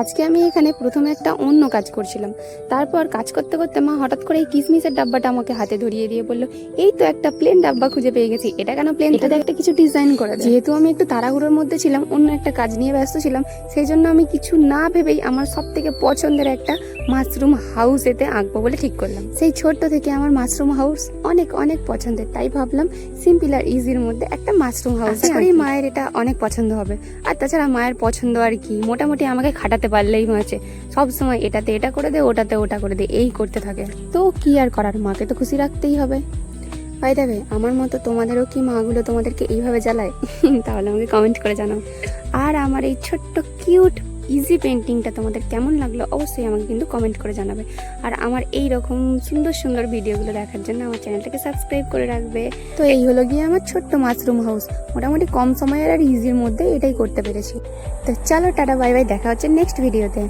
আজকে আমি এখানে প্রথমে একটা অন্য কাজ করছিলাম, তারপর কাজ করতে করতে মা হঠাৎ করে এই কিসমিসের ডাব্বাটা আমাকে হাতে ধরিয়ে দিয়ে বললো, এই তো একটা প্লেন ডাব্বা খুঁজে পেয়ে গেছি, এটা কেন প্লেন, এটাতে একটা কিছু ডিজাইন করে দে। যেহেতু আমি একটু তাড়াহুড়োর মধ্যে ছিলাম, অন্য একটা কাজ নিয়ে ব্যস্ত ছিলাম, সেই জন্য আমি কিছু না ভেবেই আমার সব থেকে পছন্দের একটা মাশরুম হাউস এতে আঁকবো বলে ঠিক করলাম। সেই ছোট্ট থেকে আমার মাশরুম হাউস অনেক অনেক পছন্দের, তাই ভাবলাম সিম্পল আর ইজির মধ্যে একটা মাশরুম হাউস করি। মায়ের এটা অনেক পছন্দ হবে, আর তাছাড়া মায়ের পছন্দ আর কি, মোটামুটি আমাকে খাটাতে পারলেই হয়েছে। সব সময় এটাতে এটা করে দে, ওটাতে ওটা করে দে, এই করতে থাকে। তো কি আর করার, মাকে তো খুশি রাখতেই হবে। ভাই দেবে আমার মতো তোমাদেরও কি মাগুলো তোমাদেরকে এইভাবে জ্বালায়? তাহলে আমাকে কমেন্ট করে জানাও। আর আমার এই ছোট্ট কিউট ইজি পেন্টিংটা তোমাদের কেমন লাগলো অবশ্যই আমাকে কিন্তু কমেন্ট করে জানাবে। আর আমার এই রকম সুন্দর সুন্দর ভিডিওগুলো দেখার জন্য আমার চ্যানেলটাকে সাবস্ক্রাইব করে রাখবে। তো এই হলো গিয়ে আমার ছোট্ট মাশরুম হাউস, মোটামুটি কম সময়ের আর ইজির মধ্যে এটাই করতে পেরেছি। তো চলো টাটা বাই বাই, দেখা হচ্ছে নেক্সট ভিডিওতে।